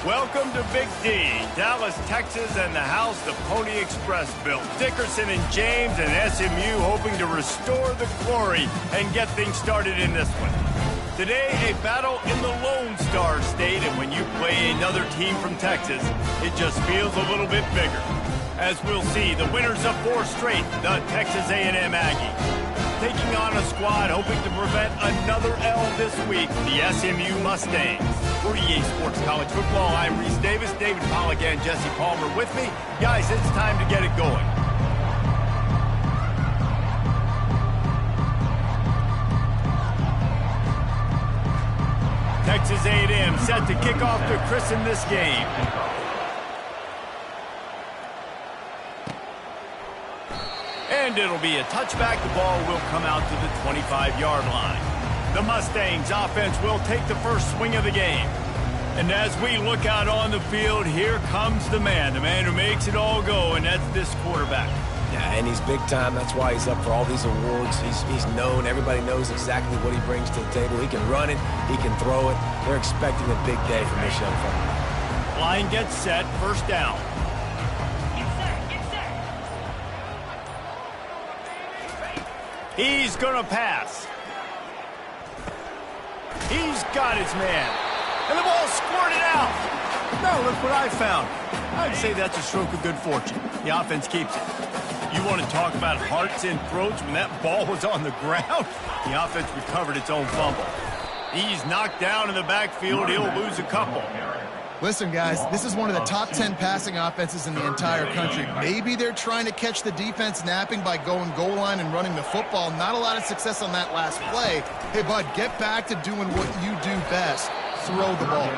Welcome to Big D, Dallas, Texas, and the house the Pony Express built. Dickerson and James and SMU hoping to restore the glory and get things started in this one. Today, a battle in the Lone Star State, and when you play another team from Texas, it just feels a little bit bigger. As we'll see, the winners of 4 straight, the Texas A&M Aggies. Taking on a squad hoping to prevent another L this week, the SMU Mustangs. For EA Sports College Football, I'm Reese Davis, David Pollack, and Jesse Palmer with me. Guys, it's time to get it going. Texas A&M set to kick off to christen this game. And it'll be a touchback. The ball will come out to the 25-yard line. The Mustangs offense will take the first swing of the game. And as we look out on the field, here comes the man who makes it all go, and that's this quarterback. Yeah, and he's big time. That's why he's up for all these awards. He's known. Everybody knows exactly what he brings to the table. He can run it. He can throw it. They're expecting a big day from this young fella. Line gets set. First down. He's going to pass. He's got his man. And the ball squirted out. Now look what I found. I'd say that's a stroke of good fortune. The offense keeps it. You want to talk about hearts and throats when that ball was on the ground? The offense recovered its own fumble. He's knocked down in the backfield. He'll lose a couple. Listen, guys, this is one of the top 10 passing offenses in the entire country. Maybe they're trying to catch the defense napping by going goal line and running the football. Not a lot of success on that last play. Hey, bud, get back to doing what you do best. Throw the ball.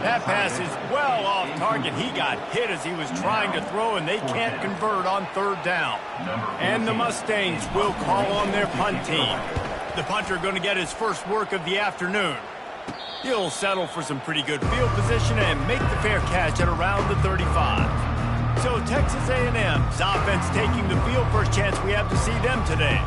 That pass is well off target. He got hit as he was trying to throw, and they can't convert on third down. And the Mustangs will call on their punt team. The punter going to get his first work of the afternoon. He'll settle for some pretty good field position and make the fair catch at around the 35. So Texas A&M's offense taking the field. First chance we have to see them today.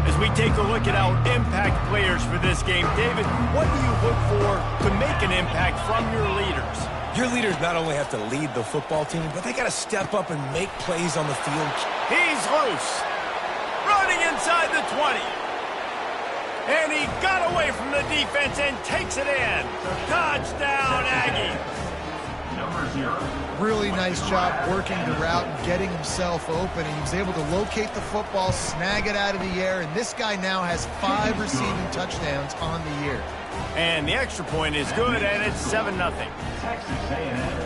As we take a look at our impact players for this game, David, what do you look for to make an impact from your leaders? Your leaders not only have to lead the football team, but they got to step up and make plays on the field. He's loose. Running inside the 20. And he got away from the defense and takes it in. Touchdown, Aggies. Number 0. Really nice job working the route and getting himself open. And he was able to locate the football, snag it out of the air, and this guy now has 5 receiving touchdowns on the year. And the extra point is good, and it's 7-0. Texas A&M.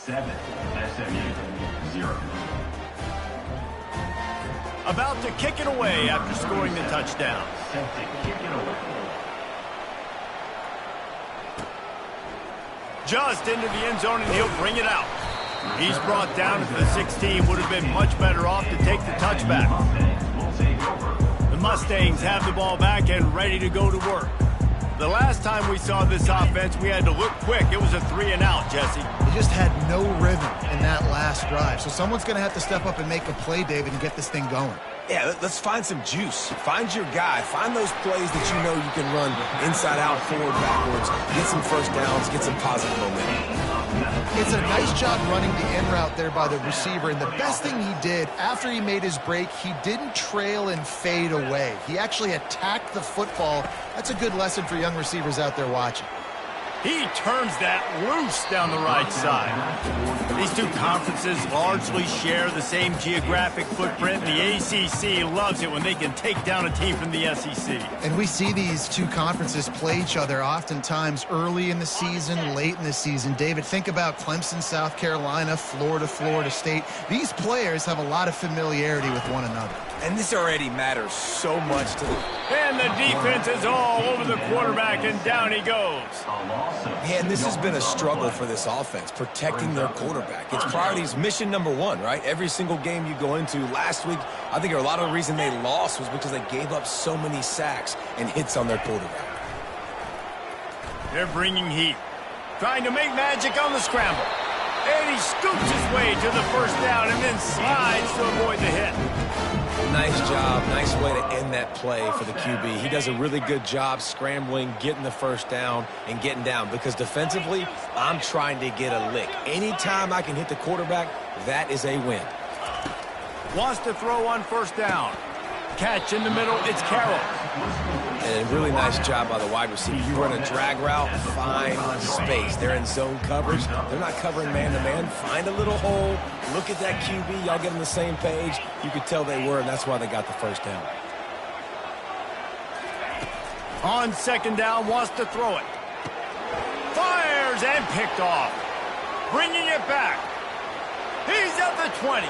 SMU 0. About to kick it away after scoring the touchdown. Set to kick it away. Just into the end zone, and he'll bring it out. He's brought down at the 16. Would have been much better off to take the touchback. The Mustangs have the ball back and ready to go to work. The last time we saw this offense, we had to look quick. It was a 3-and-out, Jesse. They just had no rhythm in that last drive. So someone's going to have to step up and make a play, David, and get this thing going. Yeah, let's find some juice. Find your guy. Find those plays that you know you can run inside out, forward, backwards. Get some first downs. Get some positive momentum. It's a nice job running the in route there by the receiver. And the best thing he did after he made his break, he didn't trail and fade away. He actually attacked the football. That's a good lesson for young receivers out there watching. He turns that loose down the right side. These two conferences largely share the same geographic footprint. The ACC loves it when they can take down a team from the SEC. And we see these two conferences play each other oftentimes early in the season, late in the season. David, think about Clemson, South Carolina, Florida, Florida State. These players have a lot of familiarity with one another. And this already matters so much to them. And the defense is all over the quarterback, and down he goes. Man, this has been a struggle for this offense, protecting their quarterback. It's priorities, mission number one, right? Every single game you go into. Last week, I think a lot of the reason they lost was because they gave up so many sacks and hits on their quarterback. They're bringing heat, trying to make magic on the scramble. And he scoops his way to the first down and then slides to avoid the hit. Nice job. Nice way to end that play for the QB. He does a really good job scrambling, getting the first down, and getting down. Because defensively, I'm trying to get a lick. Anytime I can hit the quarterback, that is a win. Wants to throw on first down. Catch in the middle, it's Carroll. And a really nice job by the wide receiver. You run a drag route, find space. They're in zone coverage. They're not covering man-to-man. Find a little hole. Look at that QB. Y'all get on the same page. You could tell they were, and that's why they got the first down. On second down, wants to throw it. Fires and picked off. Bringing it back. He's at the 20.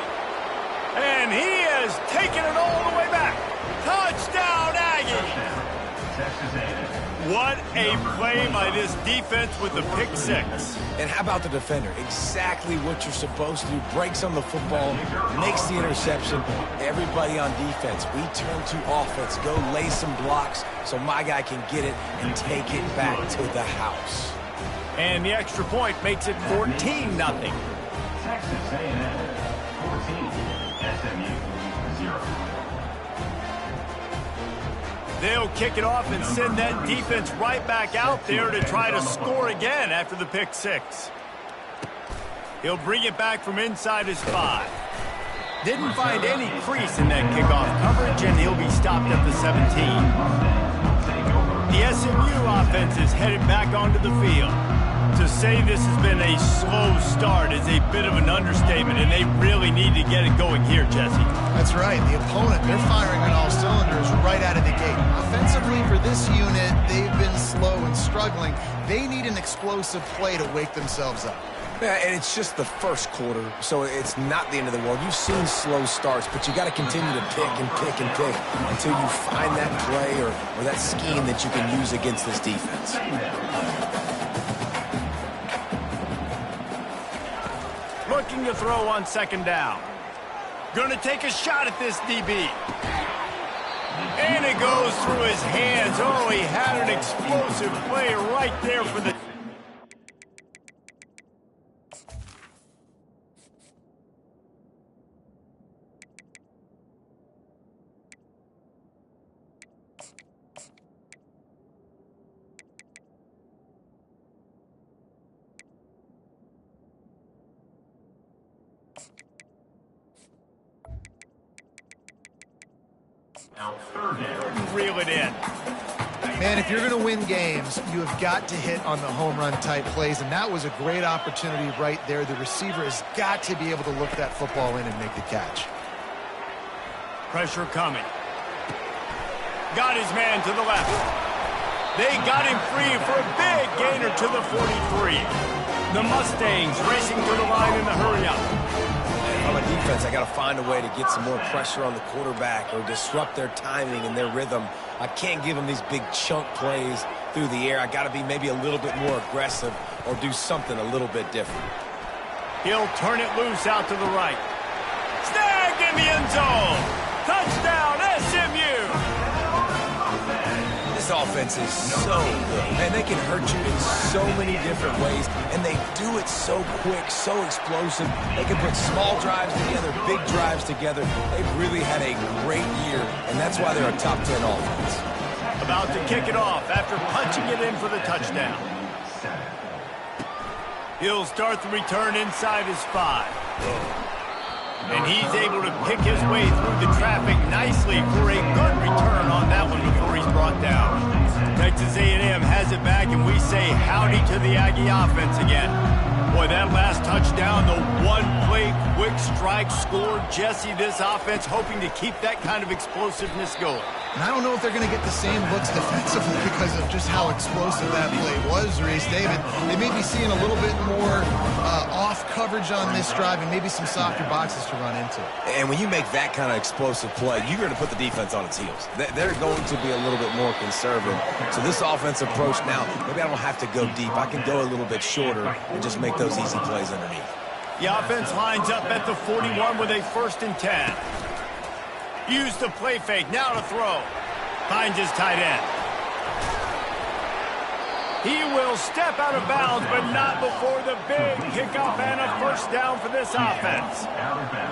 And he has taken it all the way back. Touchdown, Aggie! Texas A&M. What a play by this defense with the pick six. And how about the defender? Exactly what you're supposed to do. Breaks on the football, makes the interception. Everybody on defense, we turn to offense. Go lay some blocks so my guy can get it and take it back to the house. And the extra point makes it 14-0. Texas A&M 14, SMU 0. They'll kick it off and send that defense right back out there to try to score again after the pick six. He'll bring it back from inside his 5. Didn't find any crease in that kickoff coverage, and he'll be stopped at the 17. The SMU offense is headed back onto the field. To say this has been a slow start is a bit of an understatement, and they really need to get it going here, Jesse. That's right. The opponent, they're firing on all cylinders right out of the gate. Offensively, for this unit, they've been slow and struggling. They need an explosive play to wake themselves up. Yeah, and it's just the first quarter, so it's not the end of the world. You've seen slow starts, but you got to continue to pick and pick and pick until you find that play or that scheme that you can use against this defense. Looking to throw on second down. Going to take a shot at this DB. And it goes through his hands. Oh, he had an explosive play right there for the... Now third down. Reel it in. Man, if you're going to win games, you have got to hit on the home run type plays, and that was a great opportunity right there. The receiver has got to be able to look that football in and make the catch. Pressure coming. Got his man to the left. They got him free for a big gainer to the 43. The Mustangs racing to the line in the hurry-up. On my defense, I got to find a way to get some more pressure on the quarterback or disrupt their timing and their rhythm. I can't give them these big chunk plays through the air. I got to be maybe a little bit more aggressive or do something a little bit different. He'll turn it loose out to the right. Snagged in the end zone. Touchdown, SMU. This offense is so good. Man, they can hurt you in so many different ways, and they do it so quick, so explosive. They can put small drives together, big drives together. They've really had a great year, and that's why they're a top 10 offense. About to kick it off after punching it in for the touchdown. He'll start the return inside his 5. And he's able to pick his way through the traffic nicely for a good return on that one before he's brought down. Texas A&M has it back, and we say howdy to the Aggie offense again. Boy, that last touchdown, the one-play quick strike scored. Jesse, this offense hoping to keep that kind of explosiveness going. And I don't know if they're going to get the same looks defensively because of just how explosive that play was, Reese. David, they may be seeing a little bit more off coverage on this drive and maybe some softer boxes to run into. And when you make that kind of explosive play, you're going to put the defense on its heels. They're going to be a little bit more conservative. So this offense approach now, maybe I don't have to go deep. I can go a little bit shorter and just make those easy plays underneath. The offense lines up at the 41 with a 1st and 10. Use the play fake, now to throw. Finds his tight end. He will step out of bounds, but not before the big kickoff and a 1st down for this offense.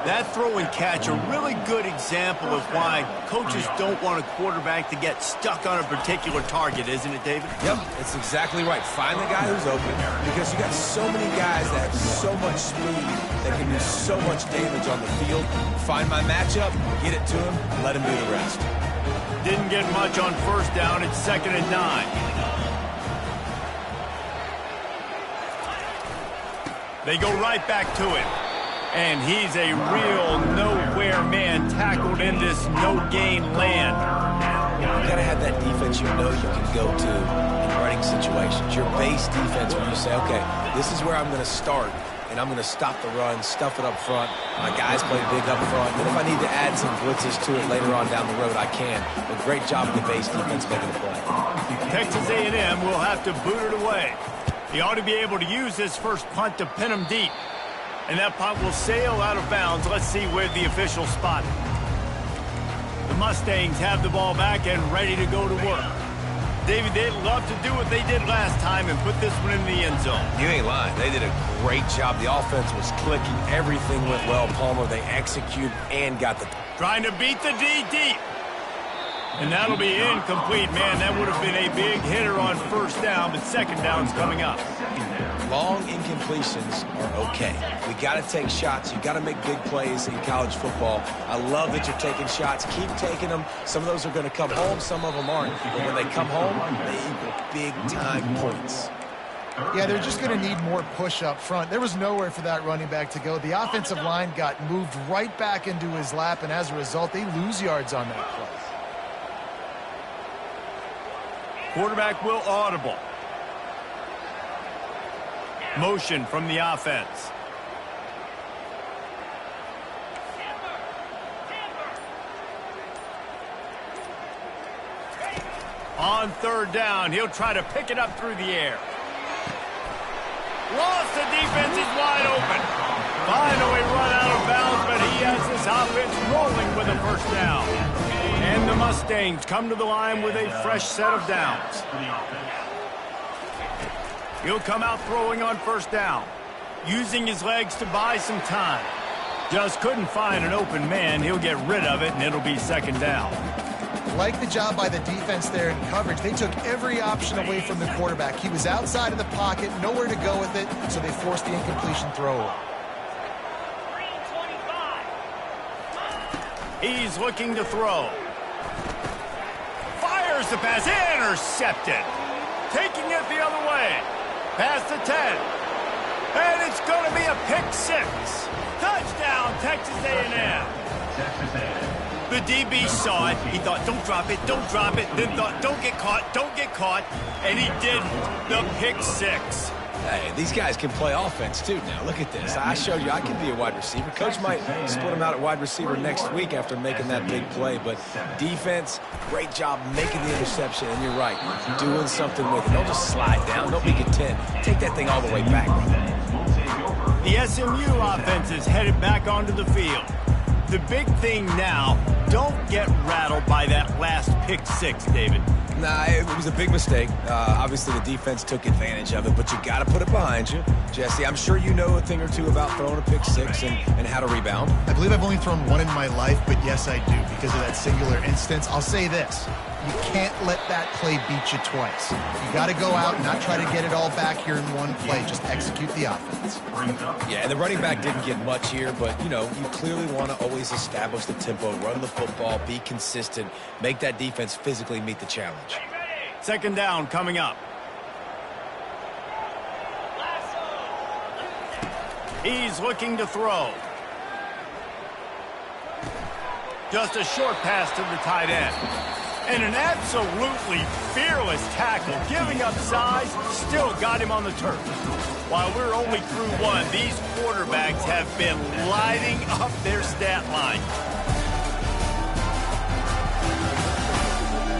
That throw and catch, a really good example of why coaches don't want a quarterback to get stuck on a particular target, isn't it, David? Yep, it's exactly right. Find the guy who's open, because you got so many guys that have so much speed that can do so much damage on the field. Find my matchup, get it to him, let him do the rest. Didn't get much on 1st down. It's 2nd and 9. They go right back to him. And he's a real nowhere man tackled in this no-gain land. You got to have that defense you know you can go to in running situations. Your base defense where you say, okay, this is where I'm going to start, and I'm going to stop the run, stuff it up front. My guys play big up front. And if I need to add some blitzes to it later on down the road, I can. But great job of the base defense making the play. Texas A&M will have to boot it away. He ought to be able to use this first punt to pin him deep. And that punt will sail out of bounds. Let's see where the officials spot it. The Mustangs have the ball back and ready to go to work. David, they'd love to do what they did last time and put this one in the end zone. You ain't lying. They did a great job. The offense was clicking. Everything went well. Palmer, they executed and got the... Trying to beat the D deep. And that'll be incomplete. Man, that would have been a big hitter on 1st down, but 2nd down's coming up. Long incompletions are okay. We got to take shots. You got to make big plays in college football. I love that you're taking shots. Keep taking them. Some of those are going to come home. Some of them aren't. But when they come home, they equal big-time points. Yeah, they're just going to need more push up front. There was nowhere for that running back to go. The offensive line got moved right back into his lap, and as a result, they lose yards on that play. Quarterback will audible. Motion from the offense. On 3rd down, he'll try to pick it up through the air. Lost, the defense is wide open. Finally run out of bounds, but he has this offense rolling with a 1st down. And the Mustangs come to the line with a fresh set of downs. He'll come out throwing on 1st down, using his legs to buy some time. Just couldn't find an open man. He'll get rid of it, and it'll be 2nd down. Like the job by the defense there in coverage. They took every option away from the quarterback. He was outside of the pocket, nowhere to go with it, so they forced the incompletion throw. He's looking to throw. Fires the pass, intercepted. Taking it the other way. Past the 10. And it's going to be a pick 6. Touchdown, Texas A&M. Texas A&M. The DB saw it. He thought, don't drop it, don't drop it. Then thought, don't get caught, don't get caught. And he didn't. The pick 6. Hey, these guys can play offense, too, now. Look at this. I showed you I can be a wide receiver. Coach might split him out at wide receiver next week after making that big play. But defense, great job making the interception. And you're right, doing something with it. Don't just slide down. Don't be content. Take that thing all the way back. The SMU offense is headed back onto the field. The big thing now, don't get rattled by that last pick 6, David. Nah, it was a big mistake. Obviously, the defense took advantage of it, but you got to put it behind you. Jesse, I'm sure you know a thing or two about throwing a pick 6 and how to rebound. I believe I've only thrown one in my life, but yes, I do, because of that singular instance. I'll say this. You can't let that play beat you twice. You got to go out and not try to get it all back here in one play. Just execute the offense. Yeah, and the running back didn't get much here, but, you know, you clearly want to always establish the tempo, run the football, be consistent, make that defense physically meet the challenge. Second down coming up. He's looking to throw. Just a short pass to the tight end. And an absolutely fearless tackle, giving up size, still got him on the turf. While we're only through one, these quarterbacks have been lighting up their stat line.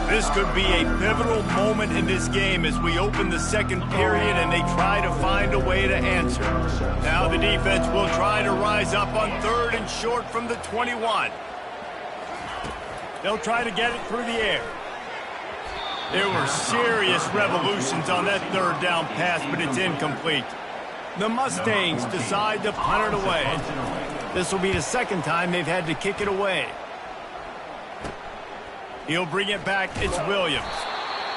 This could be a pivotal moment in this game as we open the second period and they try to find a way to answer. Now the defense will try to rise up on 3rd and short from the 21. They'll try to get it through the air. There were serious revolutions on that 3rd down pass, but it's incomplete. The Mustangs decide to punt it away. This will be the second time they've had to kick it away. He'll bring it back. It's Williams.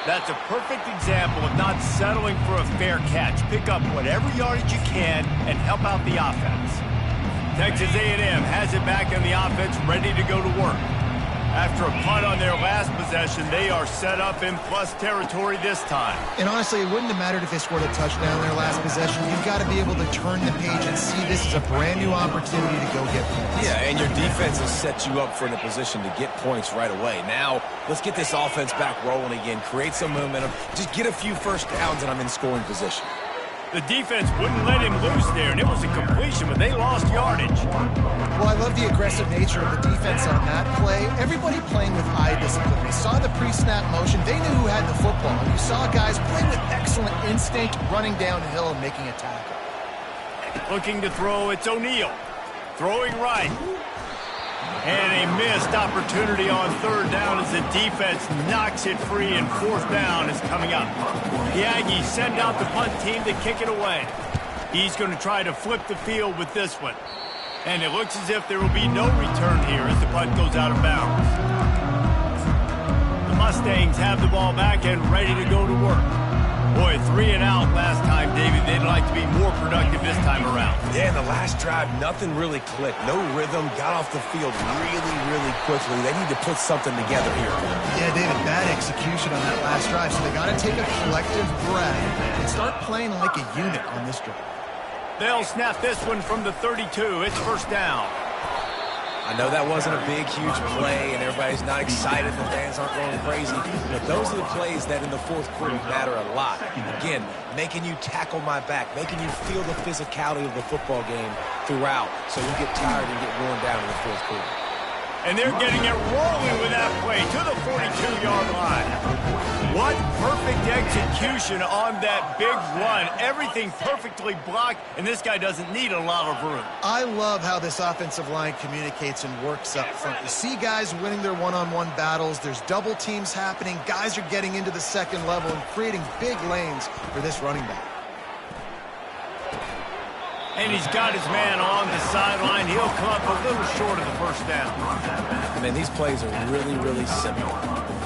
That's a perfect example of not settling for a fair catch. Pick up whatever yardage you can and help out the offense. Texas A&M has it back in the offense, ready to go to work. After a punt on their last possession, they are set up in plus territory this time. And honestly, it wouldn't have mattered if they scored a touchdown in their last possession. You've got to be able to turn the page and see this as a brand new opportunity to go get points. Yeah, and your defense has set you up for in a position to get points right away. Now, let's get this offense back rolling again, create some momentum, just get a few first downs, and I'm in scoring position. The defense wouldn't let him loose there, and it was a completion, but they lost yardage. Well, I love the aggressive nature of the defense on that play. Everybody playing with eye discipline. They saw the pre-snap motion. They knew who had the football. And you saw guys play with excellent instinct, running downhill and making a tackle. Looking to throw, it's O'Neal. Throwing right. And a missed opportunity on 3rd down as the defense knocks it free, and 4th down is coming up. The Aggies send out the punt team to kick it away. He's going to try to flip the field with this one. And it looks as if there will be no return here as the punt goes out of bounds. The Mustangs have the ball back and ready to go to work. Boy, 3 and out last time, David. They'd like to be more productive this time around. Yeah, in the last drive, nothing really clicked. No rhythm, got off the field really quickly. They need to put something together here. Yeah, David, bad execution on that last drive, so they got to take a collective breath and start playing like a unit on this drive. They'll snap this one from the 32. It's 1st down. I know that wasn't a big, huge play, and everybody's not excited. The fans aren't going crazy. But those are the plays that in the 4th quarter matter a lot. Again, making you tackle my back, making you feel the physicality of the football game throughout, so you get tired and get worn down in the 4th quarter. And they're getting it rolling with that play to the 42-yard line. What perfect execution on that big run. Everything perfectly blocked, and this guy doesn't need a lot of room. I love how this offensive line communicates and works up front. You see guys winning their one-on-one battles. There's double teams happening. Guys are getting into the second level and creating big lanes for this running back. And he's got his man on the sideline. He'll come up a little short of the 1st down. I mean, these plays are really simple.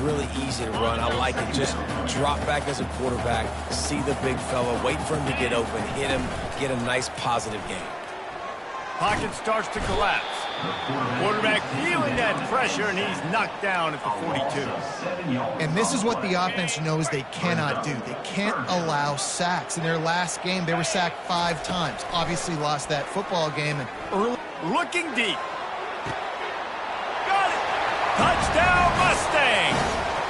Really easy to run. I like it. Just drop back as a quarterback, see the big fella, wait for him to get open, hit him, get a nice positive game. Pocket starts to collapse. Quarterback feeling that pressure, and he's knocked down at the 42. And this is what the offense knows they cannot do. They can't allow sacks. In their last game, they were sacked 5 times. Obviously lost that football game. And early looking deep. Got it! Touchdown Mustang!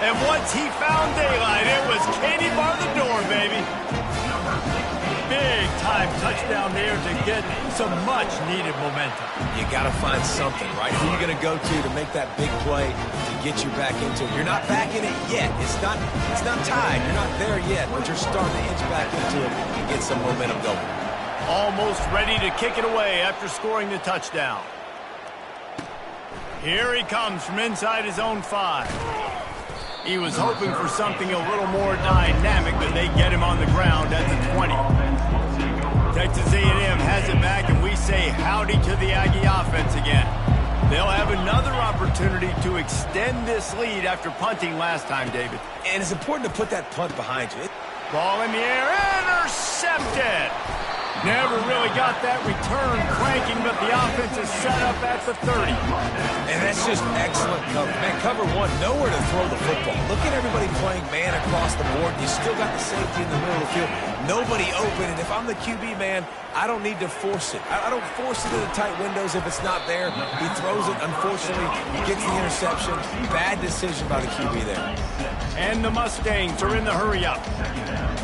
And once he found daylight, it was Katie bar the door, baby. Big time touchdown there to get some much needed momentum. You got to find something, right? Who are you going to go to make that big play to get you back into it? You're not back in it yet. It's not tied. You're not there yet, but you're starting to inch back into it and get some momentum going. Almost ready to kick it away after scoring the touchdown. Here he comes from inside his own 5. He was hoping for something a little more dynamic, but they get him on the ground at the 20. Texas A&M has it back, and we say howdy to the Aggie offense again. They'll have another opportunity to extend this lead after punting last time, David. And it's important to put that punt behind you. Ball in the air, intercepted! Never really got that return cranking, but the offense is set up at the 30. And that's just excellent cover. Man, cover one, nowhere to throw the football. Look at everybody playing man across the board. You still got the safety in the middle of the field. Nobody open, and if I'm the QB, man, I don't need to force it. I don't force it into tight windows if it's not there. He throws it, unfortunately. He gets the interception. Bad decision by the QB there. And the Mustangs are in the hurry-up.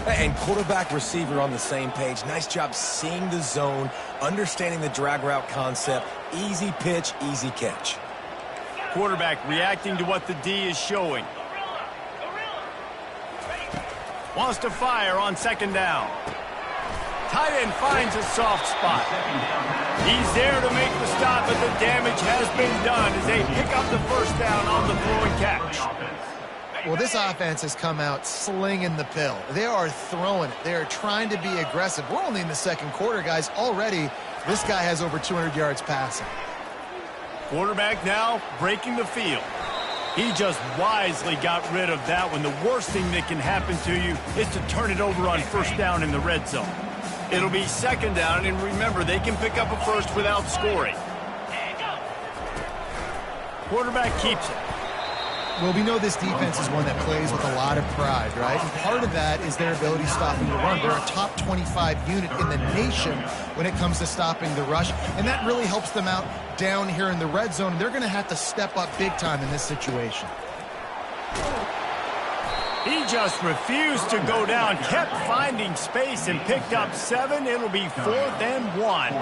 And quarterback receiver on the same page. Nice job seeing the zone, understanding the drag route concept. Easy pitch, easy catch. Quarterback reacting to what the D is showing. Wants to fire on second down. Tight end finds a soft spot. He's there to make the stop, but the damage has been done as they pick up the first down on the throw and catch. Well, this offense has come out slinging the pill. They are throwing it. They are trying to be aggressive. We're only in the second quarter, guys. Already, this guy has over 200 yards passing. Quarterback now breaking the field. He just wisely got rid of that one. The worst thing that can happen to you is to turn it over on first down in the red zone. It'll be second down, and remember, they can pick up a first without scoring. Quarterback keeps it. Well, we know this defense is one that plays with a lot of pride, right? And part of that is their ability stopping the run. They're a top 25 unit in the nation when it comes to stopping the rush, and that really helps them out down here in the red zone. They're going to have to step up big time in this situation. He just refused to go down, kept finding space, and picked up 7. It'll be 4th and 1.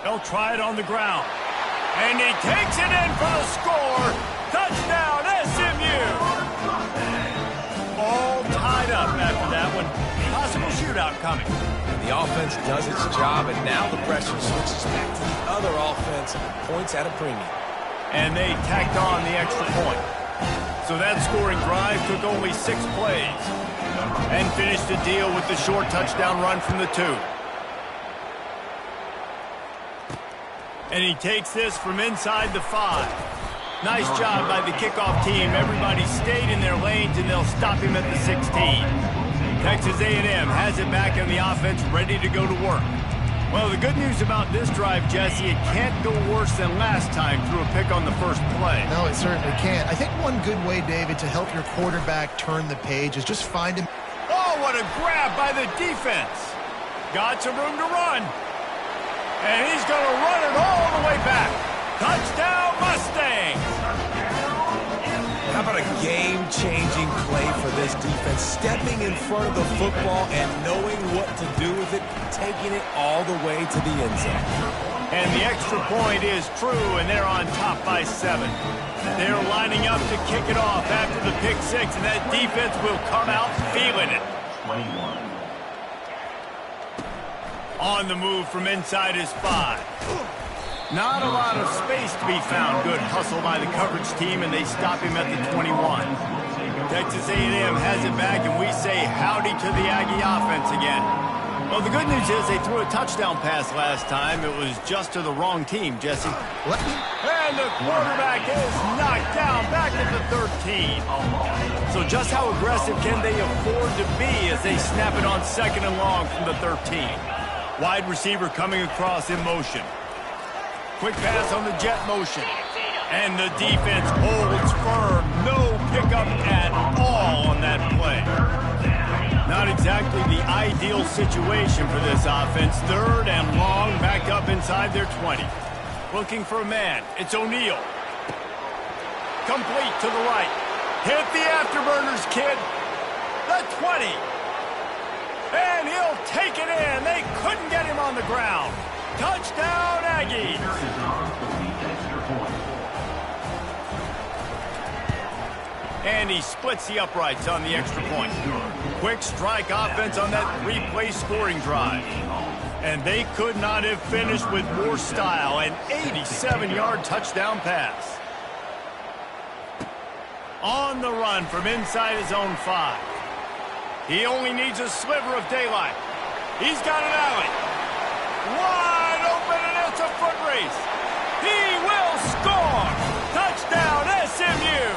They'll try it on the ground. And he takes it in for the score. Touchdown, SMU. All tied up after that one. Possible shootout coming. The offense does its job, and now the pressure switches back to the other offense. Points at a premium. And they tacked on the extra point. So that scoring drive took only 6 plays. And finished the deal with the short touchdown run from the 2. And he takes this from inside the 5. Nice job by the kickoff team. Everybody stayed in their lanes, and they'll stop him at the 16. Texas A&M has it back in the offense, ready to go to work. Well, the good news about this drive, Jesse, it can't go worse than last time through a pick on the first play. No, it certainly can't. I think one good way, David, to help your quarterback turn the page is just find him. Oh, what a grab by the defense. Got some room to run. And he's going to run it all the way back. Touchdown, Mustangs! How about a game-changing play for this defense? Stepping in front of the football and knowing what to do with it, taking it all the way to the end zone. And the extra point is true, and they're on top by 7. They're lining up to kick it off after the pick 6, and that defense will come out feeling it. 21. On the move from inside his 5. Not a lot of space to be found. Good hustle by the coverage team, and they stop him at the 21. Texas A&M has it back, and we say howdy to the Aggie offense again. Well, the good news is they threw a touchdown pass last time. It was just to the wrong team, Jesse. And the quarterback is knocked down back at the 13. So just how aggressive can they afford to be as they snap it on second and long from the 13? Wide receiver coming across in motion. Quick pass on the jet motion. And the defense holds firm. No pickup at all on that play. Not exactly the ideal situation for this offense. 3rd and long, back up inside their 20. Looking for a man. It's O'Neal. Complete to the right. Hit the afterburners, kid. The 20. And he'll take it in. They couldn't get him on the ground. Touchdown, Aggies. And he splits the uprights on the extra point. Quick strike offense on that 3-play scoring drive. And they could not have finished with more style. An 87-yard touchdown pass. On the run from inside his own 5. He only needs a sliver of daylight. He's got an alley. Wide open, and it's a foot race. He will score. Touchdown, SMU.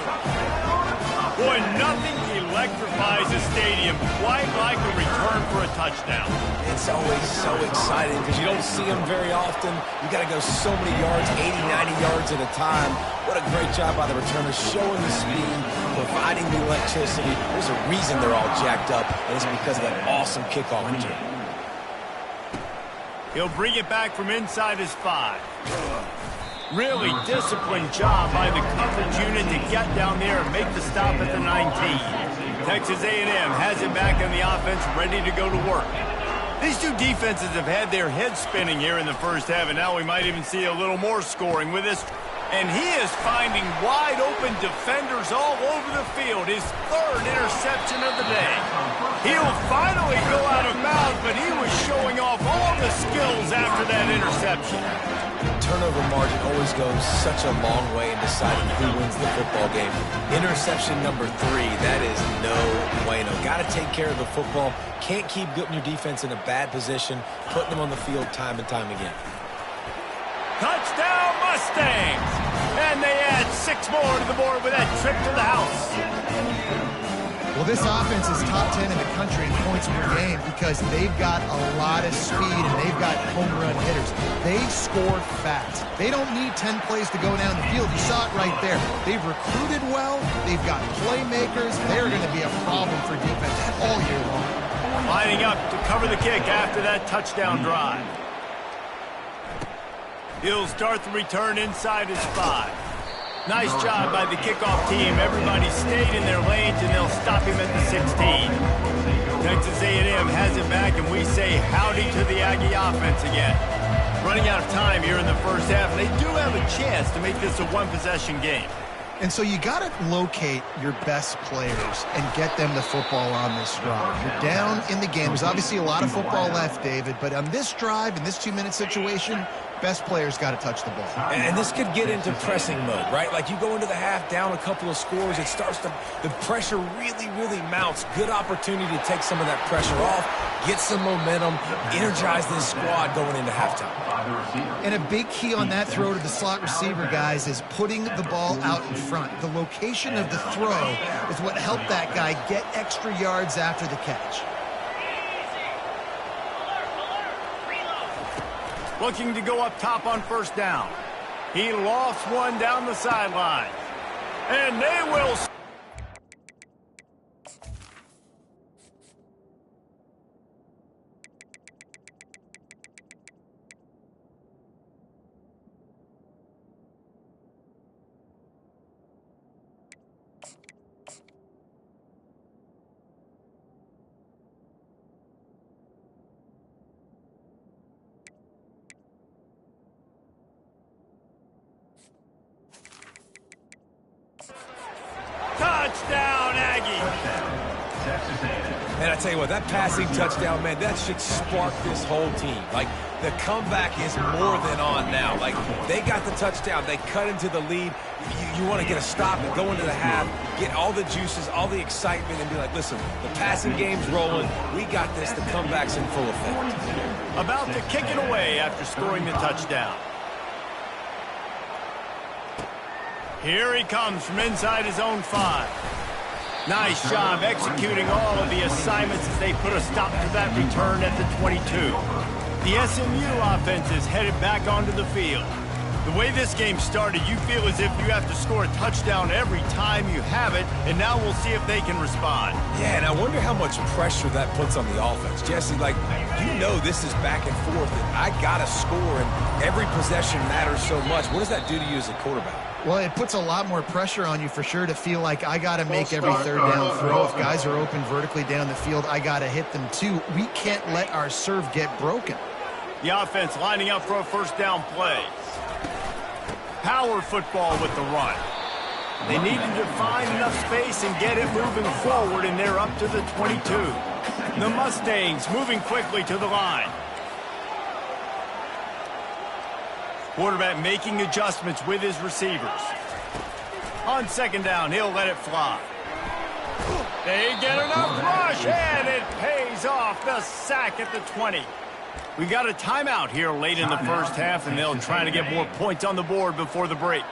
Boy, nothing electrifies the stadium, quite like a return for a touchdown. It's always so exciting because you don't see them very often. You got to go so many yards, 80, 90 yards at a time. What a great job by the returners, showing the speed, providing the electricity. There's a reason they're all jacked up, and it's because of that awesome kickoff return. He'll bring it back from inside his 5. Really disciplined job by the coverage unit to get down there and make the stop at the 19. Texas A&M has it back in the offense, ready to go to work. These two defenses have had their heads spinning here in the first half, and now we might even see a little more scoring with this. And he is finding wide-open defenders all over the field. His 3rd interception of the day. He'll finally go out of bounds, but he was showing off all the skills after that interception. Turnover margin always goes such a long way in deciding who wins the football game. Interception number 3, that is no bueno. Got to take care of the football. Can't keep putting your defense in a bad position, putting them on the field time and time again. Touchdown Mustangs! And they add 6 more to the board with that trip to the house. Well, this offense is top 10 in the country in points per game because they've got a lot of speed and they've got home run hitters. They score fast. They don't need 10 plays to go down the field. You saw it right there. They've recruited well. They've got playmakers. They're going to be a problem for defense all year long. Lining up to cover the kick after that touchdown drive. He'll start the return inside his 5. Nice job by the kickoff team. Everybody stayed in their lanes, and they'll stop him at the 16. Texas A&M has it back, and we say howdy to the Aggie offense again. Running out of time here in the first half, and they do have a chance to make this a one-possession game. And so you got to locate your best players and get them the football on this drive. You're down in the game. There's obviously a lot of football left, David, but on this drive, in this 2-minute situation, best players got to touch the ball. And this could get into pressing mode, right? Like you go into the half down a couple of scores, it starts to, the pressure really mounts. Good opportunity to take some of that pressure off, get some momentum, energize this squad going into halftime. And a big key on that throw to the slot receiver, guys, is putting the ball out in front. The location of the throw is what helped that guy get extra yards after the catch. Looking to go up top on first down. He lofts one down the sideline. And they will... Touchdown, Aggie! Man, I tell you what, that passing touchdown, man, that should spark this whole team. Like, the comeback is more than on now. Like, they got the touchdown. They cut into the lead. You want to get a stop and go into the half, get all the juices, all the excitement, and be like, listen, the passing game's rolling. We got this. The comeback's in full effect. About to kick it away after scoring the touchdown. Here he comes from inside his own 5. Nice job executing all of the assignments as they put a stop to that return at the 22. The SMU offense is headed back onto the field. The way this game started, you feel as if you have to score a touchdown every time you have it, and now we'll see if they can respond. Yeah, and I wonder how much pressure that puts on the offense. Jesse, like, you know this is back and forth, and I got to score, and every possession matters so much. What does that do to you as a quarterback? Well, it puts a lot more pressure on you for sure to feel like I got to make every third down throw. If guys are open vertically down the field, I got to hit them too. We can't let our serve get broken. The offense lining up for a first down play. Power football with the run. They needed to find enough space and get it moving forward, and they're up to the 22. The Mustangs moving quickly to the line. Quarterback making adjustments with his receivers. On second down, he'll let it fly. They get enough rush, and it pays off. The sack at the 20. We got a timeout here late in the first half, and they'll try to get more points on the board before the break.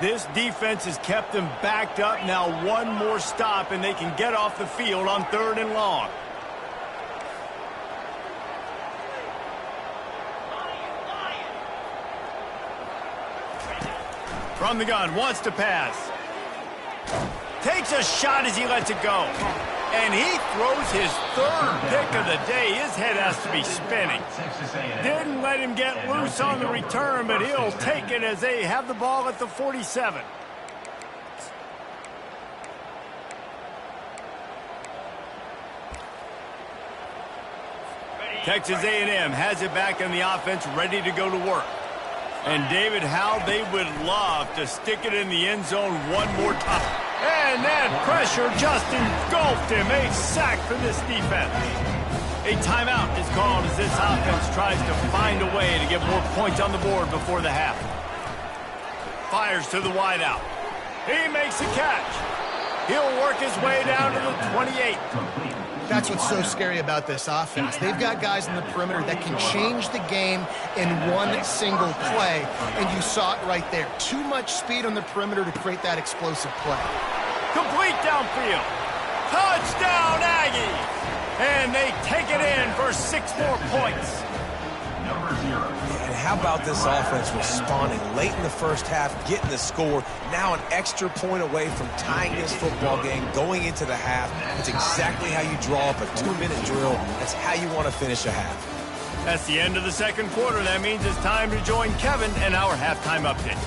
This defense has kept them backed up. Now one more stop, and they can get off the field on 3rd and long. From the gun, wants to pass. Takes a shot as he lets it go. And he throws his 3rd pick of the day. His head has to be spinning. Didn't let him get loose on the return, but he'll take it as they have the ball at the 47. Texas A&M has it back in the offense, ready to go to work. And David, how they would love to stick it in the end zone one more time. And that pressure just engulfed him. A sack for this defense. A timeout is called as this offense tries to find a way to get more points on the board before the half. Fires to the wideout. He makes a catch. He'll work his way down to the 28. That's what's so scary about this offense. They've got guys in the perimeter that can change the game in one single play, and you saw it right there. Too much speed on the perimeter to create that explosive play. Complete downfield. Touchdown, Aggies! And they take it in for 6 more points. Number 0. And how about this offense responding late in the first half, getting the score, now an extra point away from tying this football game, going into the half. It's exactly how you draw up a 2-minute drill. That's how you want to finish a half. That's the end of the second quarter. That means it's time to join Kevin and our halftime update.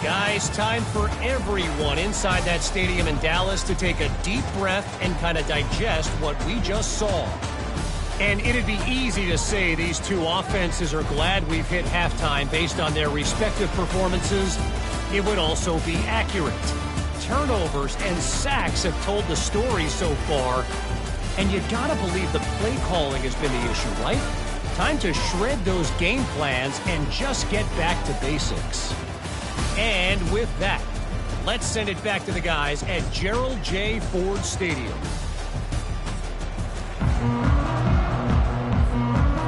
Guys, time for everyone inside that stadium in Dallas to take a deep breath and kind of digest what we just saw. And it'd be easy to say these two offenses are glad we've hit halftime based on their respective performances. It would also be accurate. Turnovers and sacks have told the story so far. And you gotta believe the play calling has been the issue, right? Time to shred those game plans and just get back to basics. And with that, let's send it back to the guys at Gerald J. Ford Stadium.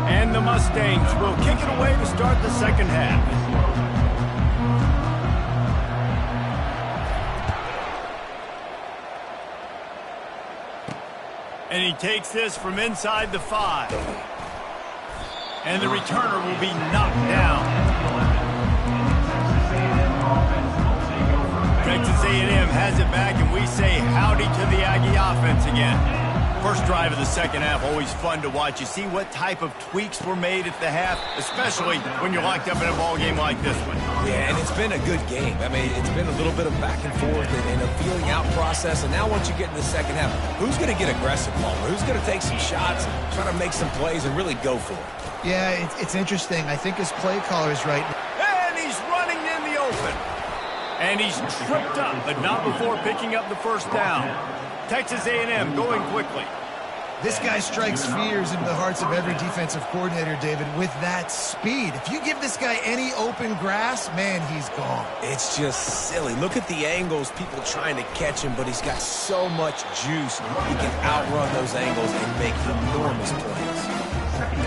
And the Mustangs will kick it away to start the second half. And he takes this from inside the 5. And the returner will be knocked down. Texas A&M has it back, and we say howdy to the Aggie offense again. First drive of the second half, always fun to watch. You see what type of tweaks were made at the half, especially when you're locked up in a ball game like this one. Yeah, and it's been a good game. I mean, it's been a little bit of back and forth and a feeling out process. And now once you get in the second half, who's going to get aggressive, Palmer? Who's going to take some shots, try to make some plays, and really go for it? Yeah, it's interesting. I think his play caller is right. And he's running in the open. And he's tripped up, but not before picking up the first down. Texas A&M going quickly. This guy strikes fears into the hearts of every defensive coordinator, David, with that speed. If you give this guy any open grass, man, he's gone. It's just silly. Look at the angles, people trying to catch him, but he's got so much juice. He can outrun those angles and make enormous plays.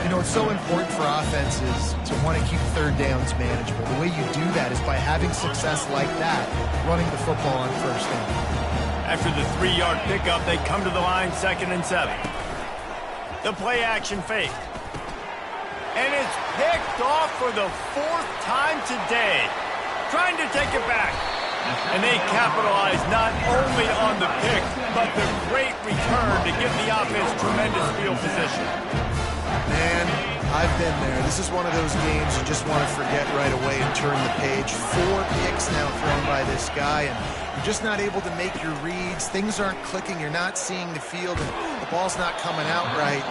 You know, it's so important for offenses to want to keep third downs manageable. The way you do that is by having success like that, running the football on first down. After the 3-yard pickup, they come to the line 2nd and 7. The play action fake. And it's picked off for the 4th time today. Trying to take it back. And they capitalize not only on the pick, but the great return to give the offense tremendous field position. Man, I've been there. This is one of those games you just want to forget right away and turn the page. 4 picks now thrown by this guy, and you're just not able to make your reads. Things aren't clicking. You're not seeing the field, and the ball's not coming out right.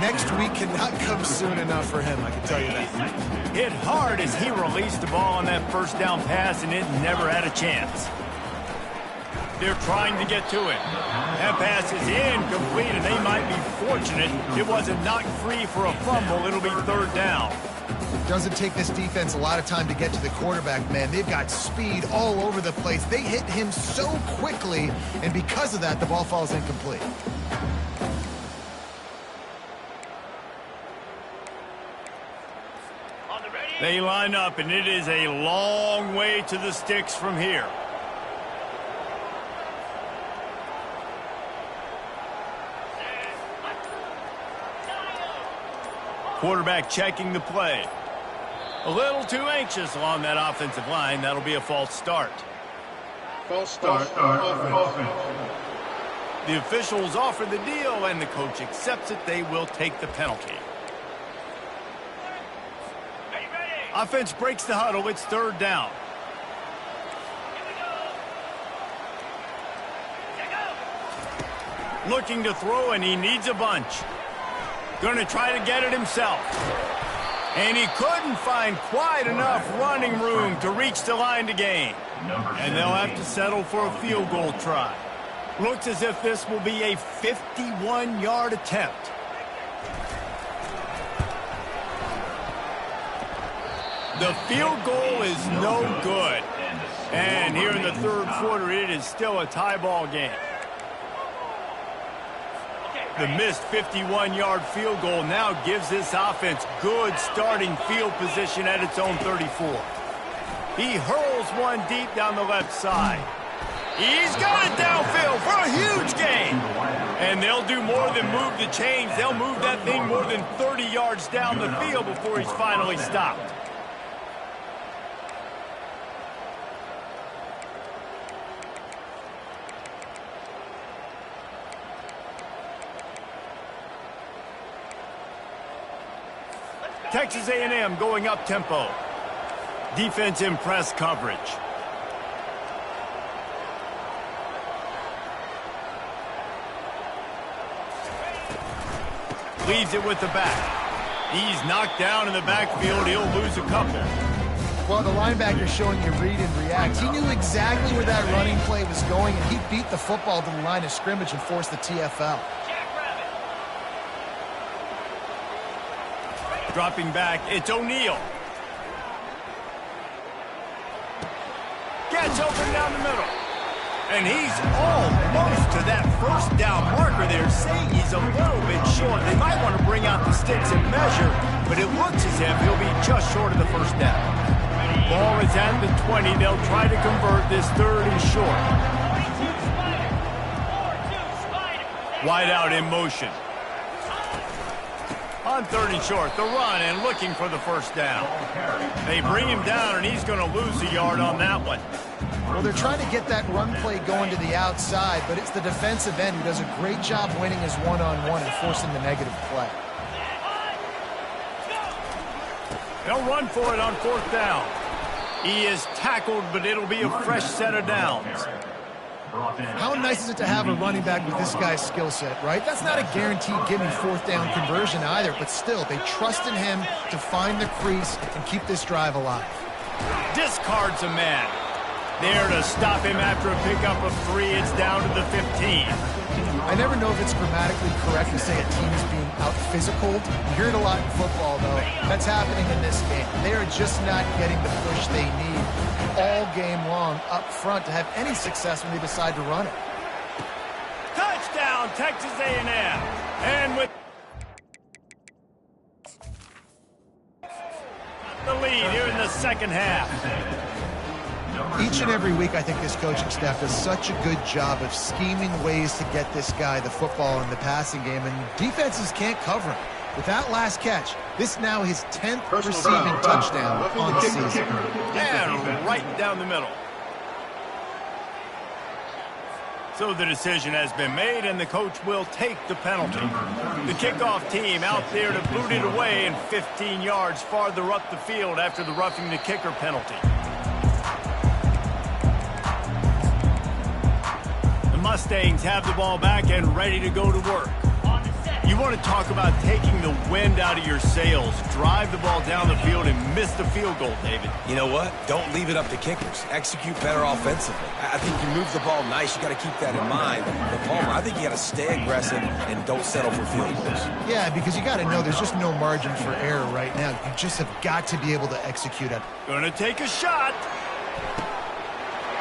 Next week cannot come soon enough for him, I can tell you that. Hit hard as he released the ball on that first down pass, and it never had a chance. They're trying to get to it. That pass is incomplete, and they might be fortunate it wasn't knocked free for a fumble. It'll be 3rd down. Doesn't take this defense a lot of time to get to the quarterback, man. They've got speed all over the place. They hit him so quickly, and because of that, the ball falls incomplete. They line up, and it is a long way to the sticks from here. Quarterback checking the play. A little too anxious along that offensive line. That'll be a false start. False start. Offense. The officials offer the deal, and the coach accepts it. They will take the penalty. Offense breaks the huddle. It's third down. Looking to throw, and he needs a bunch. Going to try to get it himself. And he couldn't find quite enough running room to reach the line to gain. And they'll have to settle for a field goal try. Looks as if this will be a 51-yard attempt. The field goal is no good. And here in the third quarter, it is still a tie ball game. The missed 51-yard field goal now gives this offense good starting field position at its own 34. He hurls one deep down the left side. He's got it downfield for a huge gain. And they'll do more than move the chains. They'll move that thing more than 30 yards down the field before he's finally stopped. Texas A&M going up tempo. Defense in press coverage. Leaves it with the back. He's knocked down in the backfield. He'll lose a couple. Well, the linebacker's showing you read and react. He knew exactly where that running play was going, and he beat the football to the line of scrimmage and forced the TFL. Dropping back, it's O'Neal. Gets open down the middle. And he's almost to that first down marker there, saying he's a little bit short. They might want to bring out the sticks and measure, but it looks as if he'll be just short of the first down. Ball is at the 20. They'll try to convert this third and short. Wide out in motion. On third and short, the run and looking for the first down. They bring him down, and he's going to lose a yard on that one. Well, they're trying to get that run play going to the outside, but it's the defensive end who does a great job winning his one-on-one and forcing the negative play. They'll run for it on fourth down. He is tackled, but it'll be a fresh set of downs. How nice is it to have a running back with this guy's skill set, right? That's not a guaranteed give-me fourth down conversion either, but still, they trust in him to find the crease and keep this drive alive. Discards a man. There to stop him after a pickup of 3. It's down to the 15. I never know if it's grammatically correct to say a team is being out-physicaled. You hear it a lot in football, though. That's happening in this game. They are just not getting the push they need all game long up front to have any success when they decide to run it. Touchdown, Texas A&M. And with the lead here in the second half. Each and every week, I think this coaching staff does such a good job of scheming ways to get this guy the football in the passing game, and defenses can't cover him. With that last catch, this now his 10th receiving touchdown on the season. And right down the middle. So the decision has been made, and the coach will take the penalty. The kickoff team out there to boot it away and 15 yards farther up the field after the roughing the kicker penalty. The Mustangs have the ball back and ready to go to work. You want to talk about taking the wind out of your sails. Drive the ball down the field and miss the field goal, David. You know what? Don't leave it up to kickers. Execute better offensively. I think you move the ball nice. You got to keep that in mind. But Palmer, I think you got to stay aggressive and don't settle for field goals. Yeah, because you got to know there's just no margin for error right now. You just have got to be able to execute it. Gonna take a shot.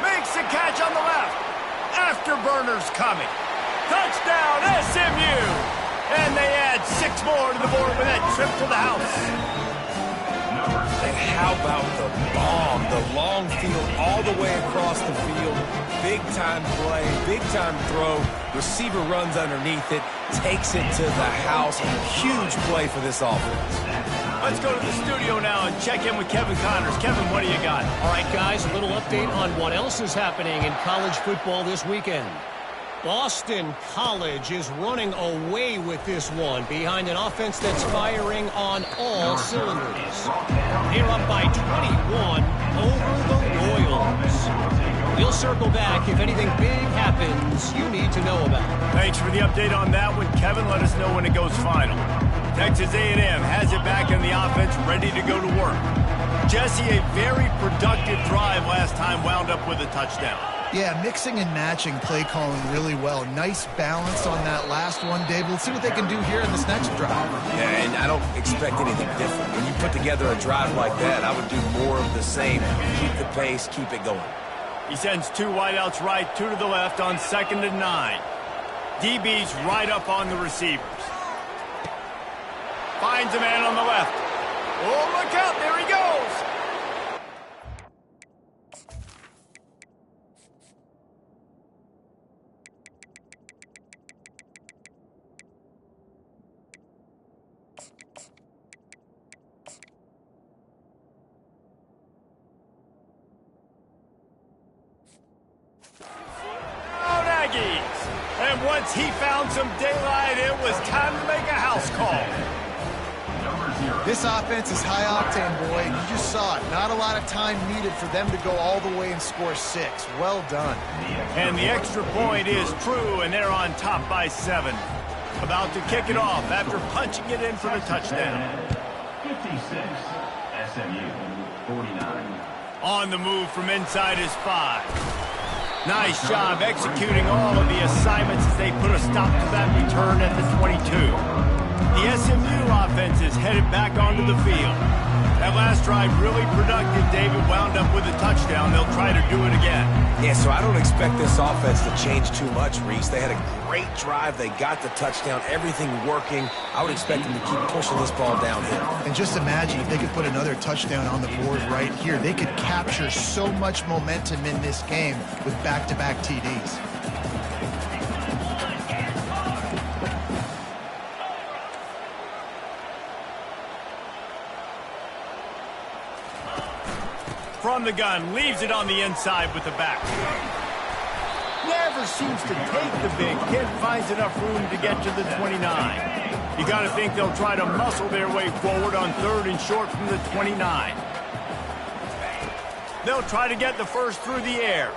Makes the catch on the left. Afterburners coming. Touchdown, SMU. And they add 6 more to the board with that trip to the house. And how about the bomb, the long field all the way across the field. Big-time play, big-time throw. Receiver runs underneath it, takes it to the house. Huge play for this offense. Let's go to the studio now and check in with Kevin Connors. Kevin, what do you got? All right, guys, a little update on what else is happening in college football this weekend. Boston College is running away with this one behind an offense that's firing on all cylinders. They're up by 21 over the Royals. We'll circle back if anything big happens you need to know about. Thanks for the update on that one, Kevin. Let us know when it goes final. Texas A&M has it back in the offense, ready to go to work. Jesse, a very productive drive last time wound up with a touchdown. Yeah, mixing and matching play calling really well. Nice balance on that last one, Dave. Let's see what they can do here in this next drive. Yeah, and I don't expect anything different. When you put together a drive like that, I would do more of the same. Keep the pace, keep it going. He sends 2 wideouts right, 2 to the left on 2nd and 9. DB's right up on the receivers. Finds a man on the left. Oh, look out, there he goes. And once he found some daylight, it was time to make a house call. This offense is high octane, boy. You just saw it. Not a lot of time needed for them to go all the way and score 6. Well done. And the extra point is true, and they're on top by 7. About to kick it off after punching it in for the touchdown. 56, SMU, 49. On the move from inside his 5. Nice job executing all of the assignments as they put a stop to that return at the 22. The SMU offense is headed back onto the field. That last drive really productive. David wound up with a touchdown. They'll try to do it again. Yeah, so I don't expect this offense to change too much, Reese. They had a great drive. They got the touchdown. Everything working. I would expect them to keep pushing this ball downhill. And just imagine if they could put another touchdown on the board right here. They could capture so much momentum in this game with back-to-back TDs. From the gun, leaves it on the inside with the back. Never seems to take the big hit, finds enough room to get to the 29. You got to think they'll try to muscle their way forward on 3rd and short from the 29. They'll try to get the first through the air.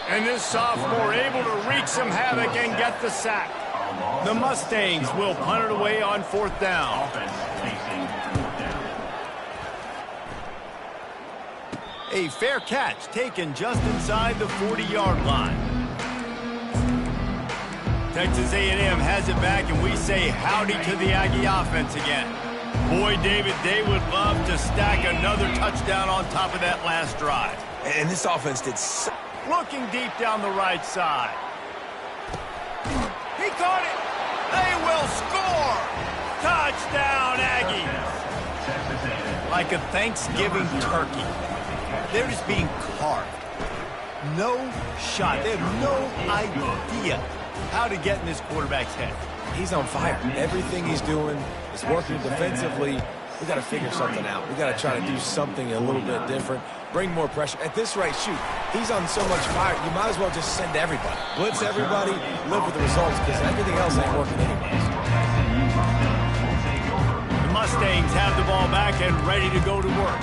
And this sophomore able to wreak some havoc and get the sack. The Mustangs will punt it away on 4th down. A fair catch taken just inside the 40-yard line. Texas A&M has it back, and we say howdy to the Aggie offense again. Boy, David, they would love to stack another touchdown on top of that last drive. And this offense did so... Looking deep down the right side. He caught it. They will score. Touchdown, Aggies. Like a Thanksgiving turkey. They're just being carved. No shot. They have no idea how to get in this quarterback's head. He's on fire. Everything he's doing is working defensively. We got to figure something out. We got to try to do something a little bit different. Bring more pressure. At this rate, shoot, he's on so much fire, you might as well just send everybody. Blitz everybody, live with the results, because everything else ain't working anyways. The Mustangs have the ball back and ready to go to work.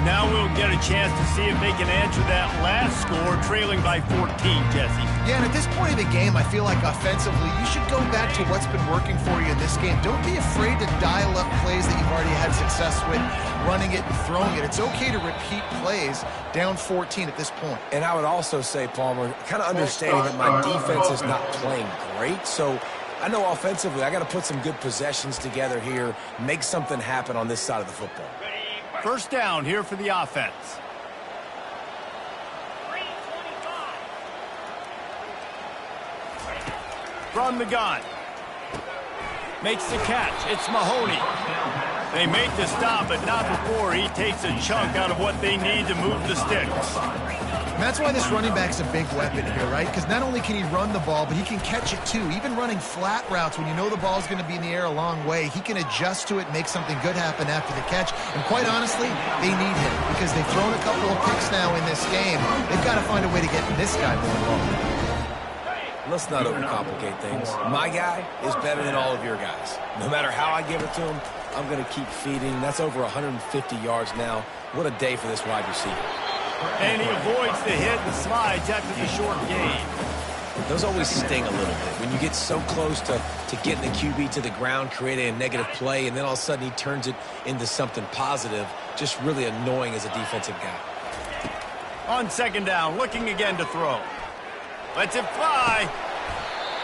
Now we'll get a chance to see if they can answer that last score, trailing by 14, Jesse. Yeah, and at this point of the game, I feel like offensively, you should go back to what's been working for you in this game. Don't be afraid to dial up plays that you've already had success with, running it and throwing it. It's okay to repeat plays down 14 at this point. And I would also say, Palmer, kind of understanding that my defense is not playing great, so I know offensively I got to put some good possessions together here, make something happen on this side of the football. First down here for the offense. From the gun. Makes the catch. It's Mahoney. They make the stop, but not before he takes a chunk out of what they need to move the sticks. And that's why this running back's a big weapon here, right? Because not only can he run the ball, but he can catch it too. Even running flat routes when you know the ball's going to be in the air a long way, he can adjust to it, make something good happen after the catch. And quite honestly, they need him because they've thrown a couple of picks now in this game. They've got to find a way to get this guy more involved. Let's not overcomplicate things. My guy is better than all of your guys. No matter how I give it to him, I'm going to keep feeding. That's over 150 yards now. What a day for this wide receiver. And he avoids the hit and slides after the short gain. Those always sting a little bit. When you get so close to getting the QB to the ground, creating a negative play, and then all of a sudden he turns it into something positive, just really annoying as a defensive guy. On second down, looking again to throw. Lets it fly.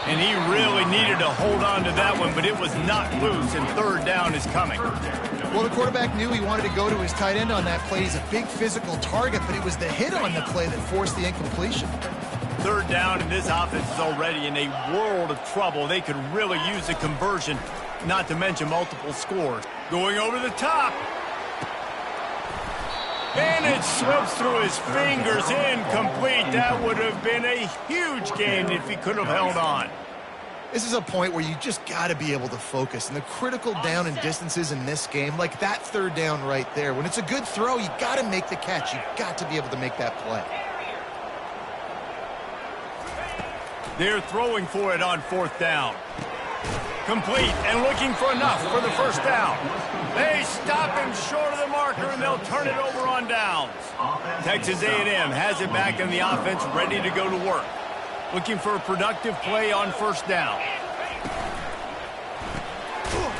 And he really needed to hold on to that one, but it was not loose, and third down is coming. Well, the quarterback knew he wanted to go to his tight end on that play. He's a big physical target, but it was the hit on the play that forced the incompletion. Third down, and this offense is already in a world of trouble. They could really use a conversion, not to mention multiple scores. Going over the top. And it slips through his fingers, incomplete. That would have been a huge gain if he could have held on. This is a point where you just got to be able to focus. And the critical down and distances in this game, like that third down right there, when it's a good throw, you got to make the catch. You got to be able to make that play. They're throwing for it on fourth down. Complete and looking for enough for the first down. They stop him short of the marker, and they'll turn it over on downs. Texas A&M has it back in the offense, ready to go to work. Looking for a productive play on first down.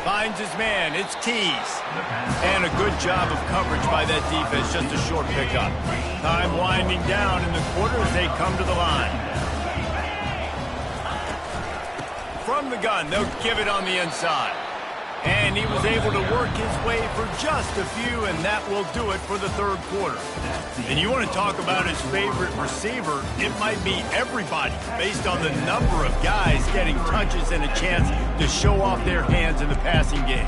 Finds his man. It's Tees. And a good job of coverage by that defense. Just a short pickup. Time winding down in the quarter as they come to the line. From the gun, they'll give it on the inside. And he was able to work his way for just a few, and that will do it for the third quarter. And you want to talk about his favorite receiver, it might be everybody, based on the number of guys getting touches and a chance to show off their hands in the passing game.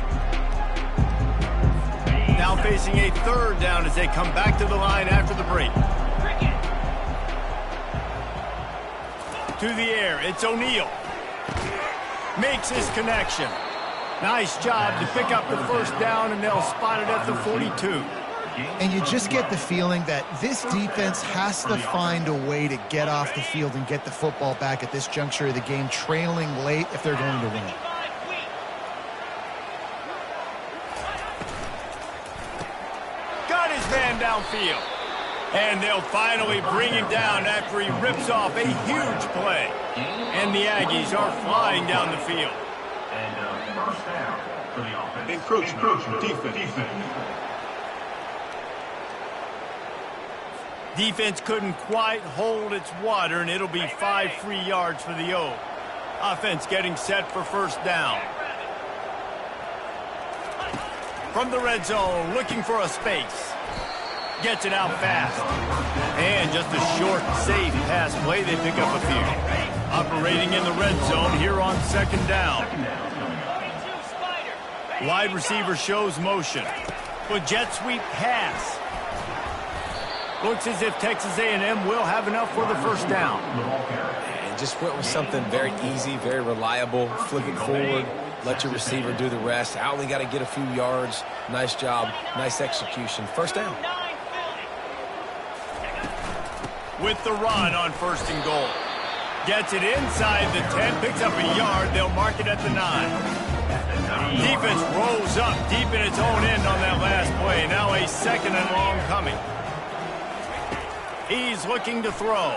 Now facing a third down as they come back to the line after the break. To the air, it's O'Neal. Makes his connection. Nice job to pick up the first down, and they'll spot it at the 42. And you just get the feeling that this defense has to find a way to get off the field and get the football back at this juncture of the game, trailing late if they're going to win. Got his man downfield. And they'll finally bring him down after he rips off a huge play. And the Aggies are flying down the field. First down for the offense. Encroachment. Defense. Defense couldn't quite hold its water, and it'll be 5 free yards for the O. Offense getting set for first down. From the red zone, looking for a space. Gets it out fast. And just a short, safe pass play. They pick up a few. Operating in the red zone here on second down. Wide receiver shows motion. With jet sweep pass. Looks as if Texas A&M will have enough for the first down. And just went with something very easy, very reliable. Flip it forward. Let your receiver do the rest. I only got to get a few yards. Nice job. Nice execution. First down. With the run on first and goal. Gets it inside the 10, picks up a yard. They'll mark it at the 9. Defense rolls up deep in its own end on that last play. Now a second and long coming. He's looking to throw.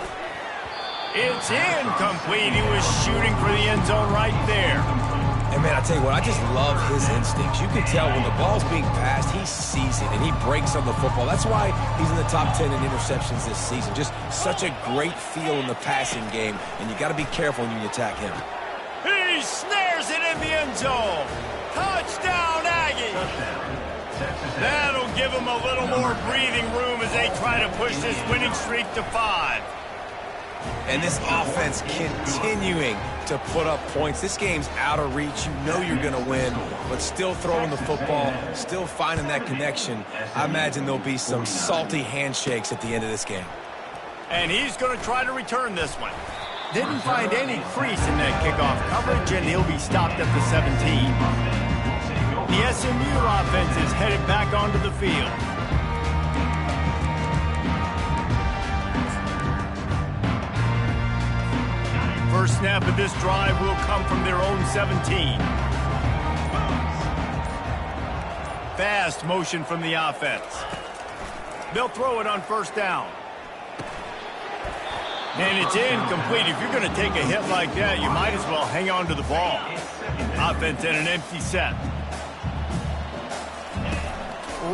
It's incomplete. He was shooting for the end zone right there. And, man, I tell you what, I just love his instincts. You can tell when the ball's being passed, he sees it, and he breaks on the football. That's why he's in the top 10 in interceptions this season. Just such a great feel in the passing game, and you got to be careful when you attack him. He snares it in the end zone. Touchdown, Aggies. That'll give them a little more breathing room as they try to push this winning streak to 5. And this offense continuing to put up points. This game's out of reach. You know you're going to win, but still throwing the football, still finding that connection. I imagine there'll be some salty handshakes at the end of this game. And he's going to try to return this one. Didn't find any crease in that kickoff coverage, and he'll be stopped at the 17. The SMU offense is headed back onto the field. First snap of this drive will come from their own 17. Fast motion from the offense. They'll throw it on first down. And it's incomplete. If you're going to take a hit like that, you might as well hang on to the ball. Offense in an empty set.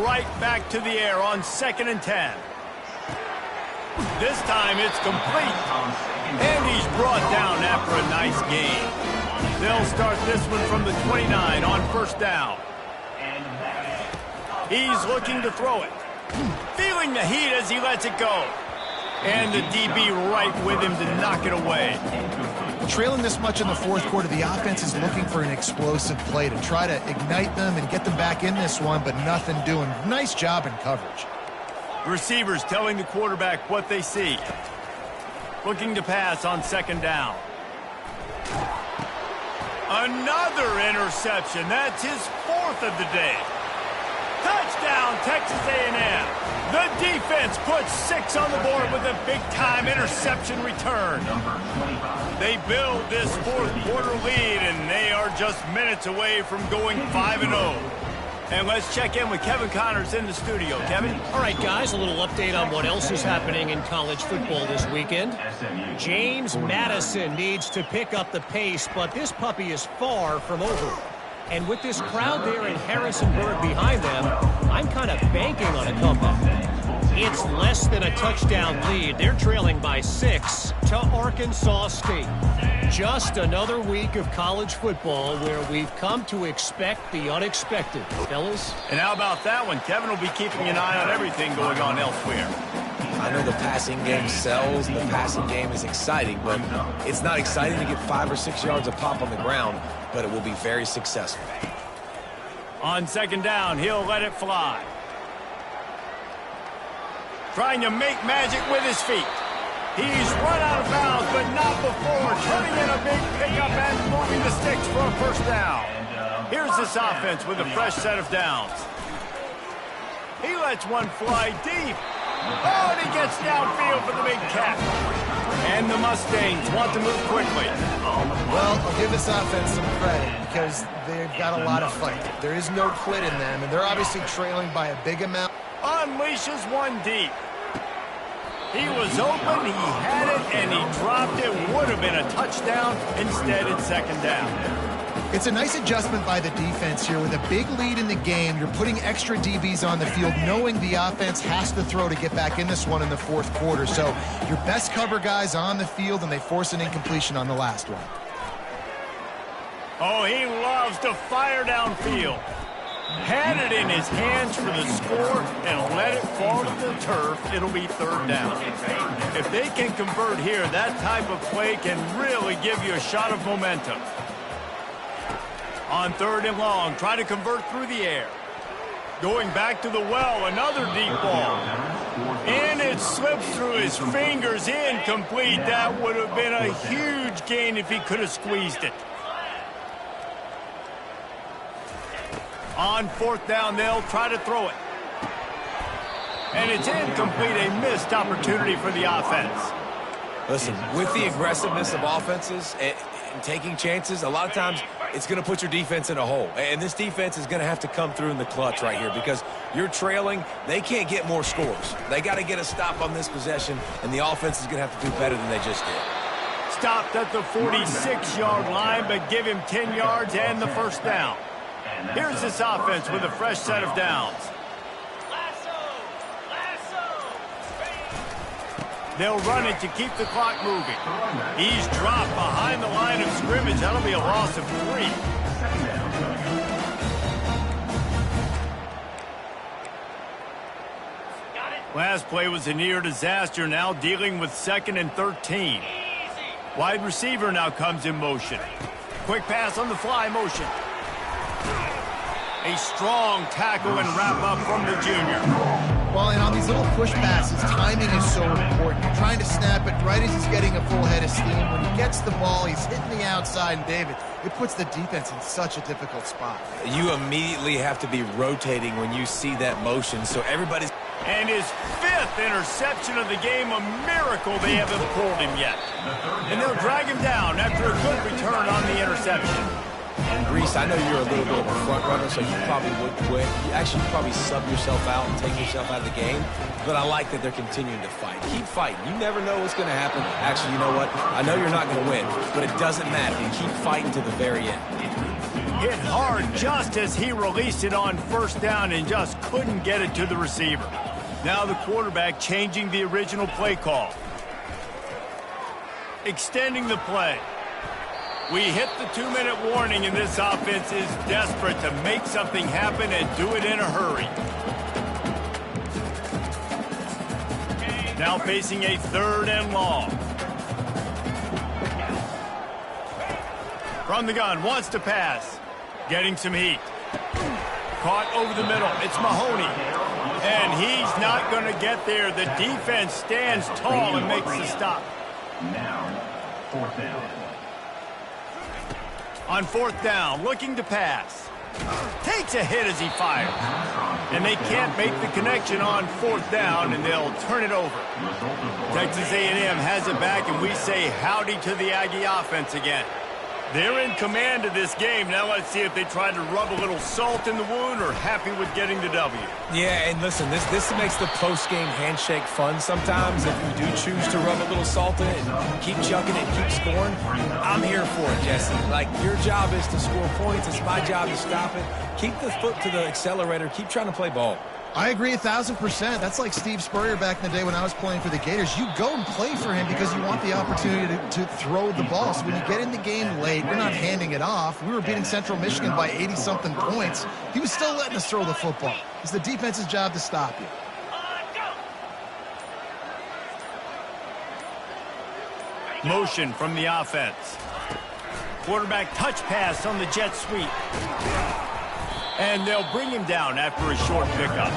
Right back to the air on 2nd and 10. This time it's complete. And he's brought down after a nice gain. They'll start this one from the 29 on first down. He's looking to throw it. Feeling the heat as he lets it go. And the DB right with him to knock it away. Trailing this much in the fourth quarter, the offense is looking for an explosive play to try to ignite them and get them back in this one, but nothing doing. Nice job in coverage. Receivers telling the quarterback what they see. Looking to pass on 2nd down. Another interception. That's his 4th of the day. Touchdown, Texas A&M. The defense puts 6 on the board with a big-time interception return. They build this fourth quarter lead, and they are just minutes away from going 5-0. And let's check in with Kevin Connors in the studio. Kevin? All right, guys, a little update on what else is happening in college football this weekend. James Madison needs to pick up the pace, but this puppy is far from over. And with this crowd there in Harrisonburg behind them, I'm kind of banking on a comeback. It's less than a touchdown lead. They're trailing by 6 to Arkansas State. Just another week of college football where we've come to expect the unexpected, fellas. And how about that one? Kevin will be keeping an eye on everything going on elsewhere. I know the passing game sells, and the passing game is exciting, but it's not exciting to get 5 or 6 yards of pop on the ground, but it will be very successful. On 2nd down, he'll let it fly. Trying to make magic with his feet. He's run out of bounds, but not before turning in a big pickup and moving the sticks for a first down. Here's this offense with a fresh set of downs. He lets one fly deep. Oh, and he gets downfield for the big catch. And the Mustangs want to move quickly. Well, I'll give this offense some credit because they've got a lot of fight. There is no quit in them, and they're obviously trailing by a big amount. Unleashes one deep. He was open, he had it, and he dropped it. Would have been a touchdown. Instead, it's 2nd down. It's a nice adjustment by the defense here. With a big lead in the game, you're putting extra DBs on the field, knowing the offense has to throw to get back in this one in the fourth quarter. So your best cover guys on the field, and they force an incompletion on the last one. Oh, he loves to fire downfield. Had it in his hands for the score and let it fall to the turf. It'll be 3rd down. If they can convert here, that type of play can really give you a shot of momentum. On 3rd and long, try to convert through the air. Going back to the well, another deep ball. And it slips through his fingers, incomplete. That would have been a huge gain if he could have squeezed it. On 4th down, they'll try to throw it. And it's incomplete, a missed opportunity for the offense. Listen, with the aggressiveness of offenses and taking chances, a lot of times it's going to put your defense in a hole. And this defense is going to have to come through in the clutch right here because you're trailing. They can't get more scores. They got to get a stop on this possession, and the offense is going to have to do better than they just did. Stopped at the 46-yard line, but give him 10 yards and the first down. Here's this offense with a fresh set of downs. They'll run it to keep the clock moving. He's dropped behind the line of scrimmage. That'll be a loss of 3. Last play was a near disaster, now dealing with 2nd and 13. Wide receiver now comes in motion. Quick pass on the fly motion. A strong tackle and wrap up from the junior. Well, and on these little push passes, timing is so important. You're trying to snap it right as he's getting a full head of steam. When he gets the ball, he's hitting the outside, and David, it puts the defense in such a difficult spot. You immediately have to be rotating when you see that motion, so everybody's... And his 5th interception of the game, a miracle they haven't pulled him yet. And they'll drag him down after a good return on the interception. Reese, I know you're a little bit of a front runner, so you probably would quit. You actually probably sub yourself out and take yourself out of the game. But I like that they're continuing to fight. Keep fighting. You never know what's going to happen. Actually, you know what? I know you're not going to win, but it doesn't matter. You keep fighting to the very end. Hit hard just as he released it on first down and just couldn't get it to the receiver. Now the quarterback changing the original play call. Extending the play. We hit the 2-minute warning, and this offense is desperate to make something happen and do it in a hurry. Now facing a 3rd and long. From the gun, wants to pass. Getting some heat. Caught over the middle. It's Mahoney. And he's not going to get there. The defense stands tall and makes the stop. Now, 4th down. On 4th down, looking to pass. Takes a hit as he fires. And they can't make the connection on 4th down, and they'll turn it over. Texas A&M has it back, and we say howdy to the Aggie offense again. They're in command of this game. Now let's see if they try to rub a little salt in the wound or happy with getting the W. Yeah, and listen, this makes the post-game handshake fun sometimes. If you do choose to rub a little salt in it and keep chucking it and keep scoring, I'm here for it, Jesse. Like, your job is to score points. It's my job to stop it. Keep the foot to the accelerator. Keep trying to play ball. I agree 1,000%. That's like Steve Spurrier back in the day when I was playing for the Gators. You go and play for him because you want the opportunity to throw the ball. So when you get in the game late, you're not handing it off. We were beating Central Michigan by 80-something points. He was still letting us throw the football. It's the defense's job to stop you. Motion from the offense. Quarterback touch pass on the jet sweep. And they'll bring him down after a short pickup.